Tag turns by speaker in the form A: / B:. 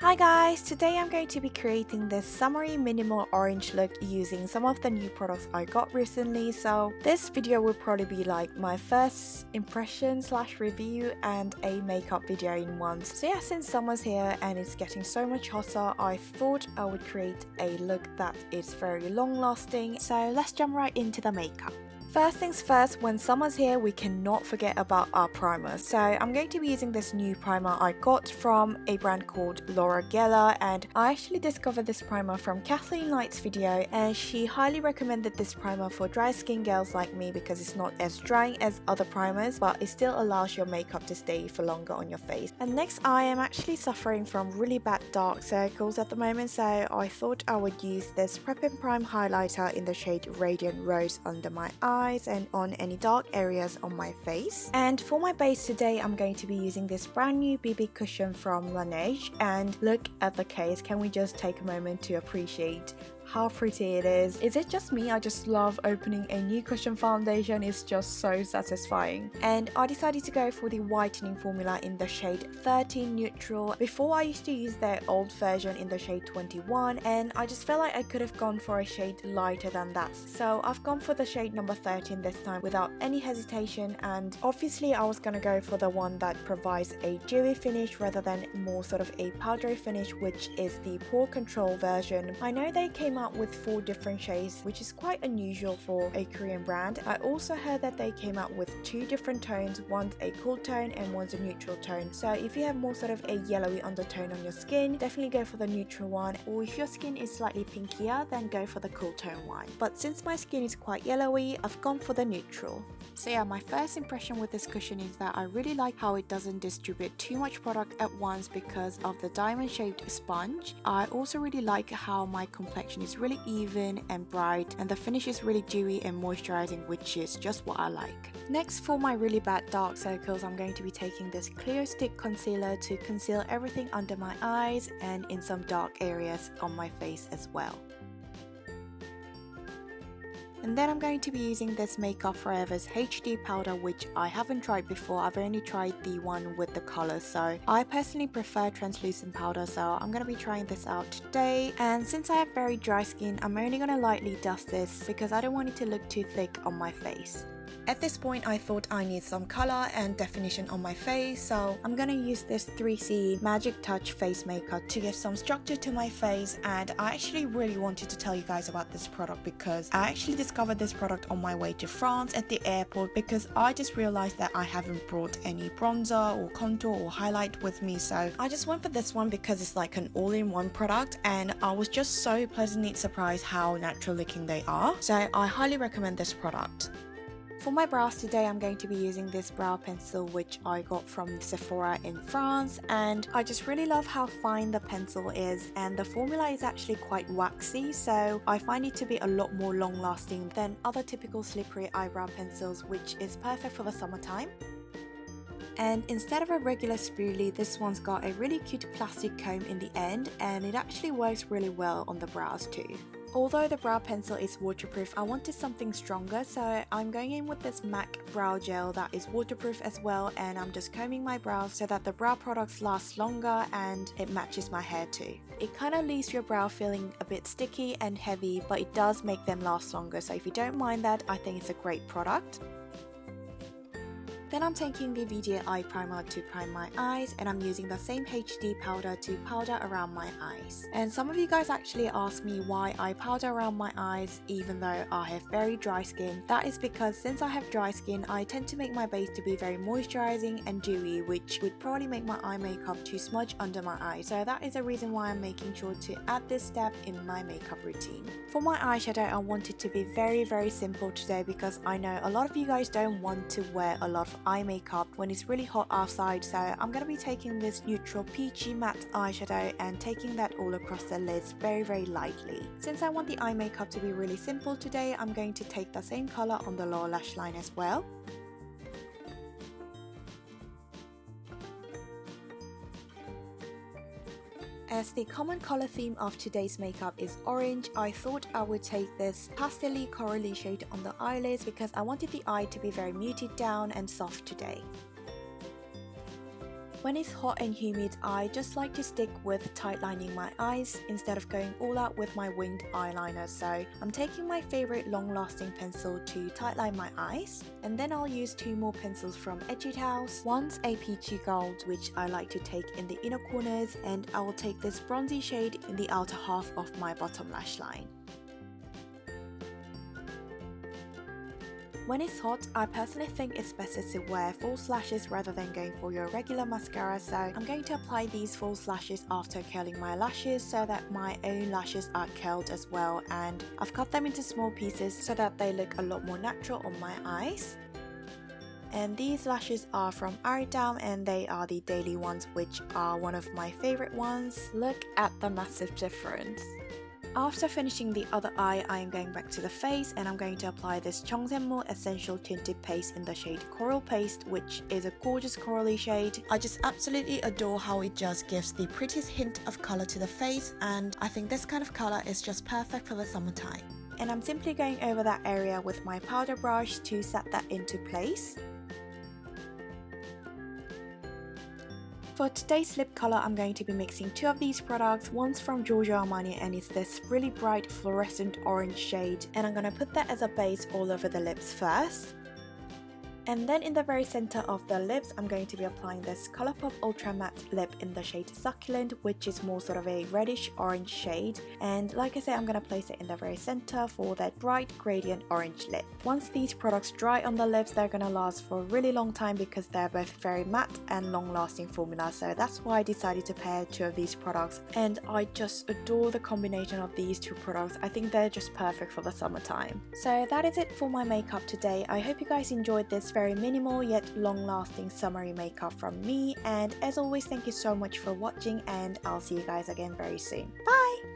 A: Hi guys, today I'm going to be creating this summery minimal orange look using some of the new products I got recently. So this video will probably be like my first impression / review and a makeup video in one. So yeah, since summer's here and it's getting so much hotter, I thought I would create a look that is very long lasting. So let's jump right into the makeup. First things first, when summer's here, we cannot forget about our primers. So I'm going to be using this new primer I got from a brand called Laura Geller, and I actually discovered this primer from Kathleen Light's video, and she highly recommended this primer for dry skin girls like me because it's not as drying as other primers, but it still allows your makeup to stay for longer on your face. And next, I am actually suffering from really bad dark circles at the moment, so I thought I would use this Prep and Prime highlighter in the shade Radiant Rose under my eyes and on any dark areas on my face. And for my base today, I'm going to be using this brand new BB cushion from Laneige. And look at the case. Can we just take a moment to appreciate how pretty it is? Is it just me? I just love opening a new cushion foundation. It's just so satisfying. And I decided to go for the whitening formula in the shade 13 Neutral. Before I used to use their old version in the shade 21, and I just felt like I could have gone for a shade lighter than that. So I've gone for the shade number 13 this time without any hesitation, and obviously I was gonna go for the one that provides a dewy finish rather than more sort of a powdery finish, which is the Pore Control version. I know they came out with 4 different shades, which is quite unusual for a Korean brand. I also heard that they came out with 2 different tones, one's a cool tone and one's a neutral tone. So if you have more sort of a yellowy undertone on your skin, definitely go for the neutral one, or if your skin is slightly pinkier, then go for the cool tone one. But since my skin is quite yellowy, I've gone for the neutral. So yeah, my first impression with this cushion is that I really like how it doesn't distribute too much product at once because of the diamond shaped sponge. I also really like how my complexion is really even and bright, and the finish is really dewy and moisturizing, which is just what I like. Next, for my really bad dark circles, I'm going to be taking this clear stick concealer to conceal everything under my eyes and in some dark areas on my face as well. And then I'm going to be using this Makeup Forever's HD Powder, which I haven't tried before. I've only tried the one with the color, so I personally prefer translucent powder, so I'm going to be trying this out today. And since I have very dry skin, I'm only going to lightly dust this because I don't want it to look too thick on my face. At this point, I thought I need some color and definition on my face, so I'm gonna use this 3C Magic Touch face makeup to give some structure to my face. And I actually really wanted to tell you guys about this product because I actually discovered this product on my way to France at the airport, because I just realized that I haven't brought any bronzer or contour or highlight with me, so I just went for this one because it's like an all-in-one product, and I was just so pleasantly surprised how natural looking they are, so I highly recommend this product. For my brows today, I'm going to be using this brow pencil which I got from Sephora in France, and I just really love how fine the pencil is, and the formula is actually quite waxy, so I find it to be a lot more long lasting than other typical slippery eyebrow pencils, which is perfect for the summertime. And instead of a regular spoolie, this one's got a really cute plastic comb in the end, and it actually works really well on the brows too. Although the brow pencil is waterproof, I wanted something stronger, so I'm going in with this MAC brow gel that is waterproof as well, and I'm just combing my brows so that the brow products last longer and it matches my hair too. It kind of leaves your brow feeling a bit sticky and heavy, but it does make them last longer, so if you don't mind that, I think it's a great product. Then I'm taking the VDA eye primer to prime my eyes, and I'm using the same HD powder to powder around my eyes. And some of you guys actually ask me why I powder around my eyes even though I have very dry skin. That is because since I have dry skin, I tend to make my base to be very moisturizing and dewy, which would probably make my eye makeup to smudge under my eyes. So that is the reason why I'm making sure to add this step in my makeup routine. For my eyeshadow, I want it to be very simple today because I know a lot of you guys don't want to wear a lot of eye makeup when it's really hot outside, so I'm going to be taking this neutral peachy matte eyeshadow and taking that all across the lids very lightly. Since I want the eye makeup to be really simple today, I'm going to take the same color on the lower lash line as well. As the common color theme of today's makeup is orange, I thought I would take this pastel-y corally shade on the eyelids because I wanted the eye to be very muted down and soft today. When it's hot and humid, I just like to stick with tightlining my eyes instead of going all out with my winged eyeliner. So I'm taking my favorite long-lasting pencil to tightline my eyes, and then I'll use 2 more pencils from Etude House. One's a peachy gold, which I like to take in the inner corners, and I will take this bronzy shade in the outer half of my bottom lash line. When it's hot, I personally think it's better to wear false lashes rather than going for your regular mascara, so I'm going to apply these false lashes after curling my lashes so that my own lashes are curled as well, and I've cut them into small pieces so that they look a lot more natural on my eyes. And these lashes are from Hydrating, and they are the daily ones, which are one of my favorite ones. Look at the massive difference. After finishing the other eye, I am going back to the face, and I'm going to apply this Chongsenmo Essential Tinted Paste in the shade Coral Paste, which is a gorgeous corally shade. I just absolutely adore how it just gives the prettiest hint of color to the face, and I think this kind of color is just perfect for the summertime. And I'm simply going over that area with my powder brush to set that into place. For today's lip color, I'm going to be mixing 2 of these products. One's from Giorgio Armani, and it's this really bright fluorescent orange shade, and I'm going to put that as a base all over the lips first. And then in the very center of the lips, I'm going to be applying this Colourpop Ultra Matte Lip in the shade Succulent, which is more sort of a reddish orange shade. And like I said, I'm going to place it in the very center for that bright gradient orange lip. Once these products dry on the lips, they're going to last for a really long time because they're both very matte and long-lasting formula. So that's why I decided to pair 2 of these products. And I just adore the combination of these 2 products. I think they're just perfect for the summertime. So that is it for my makeup today. I hope you guys enjoyed this very minimal yet long-lasting summery makeup from me, and as always, thank you so much for watching, and I'll see you guys again very soon. Bye!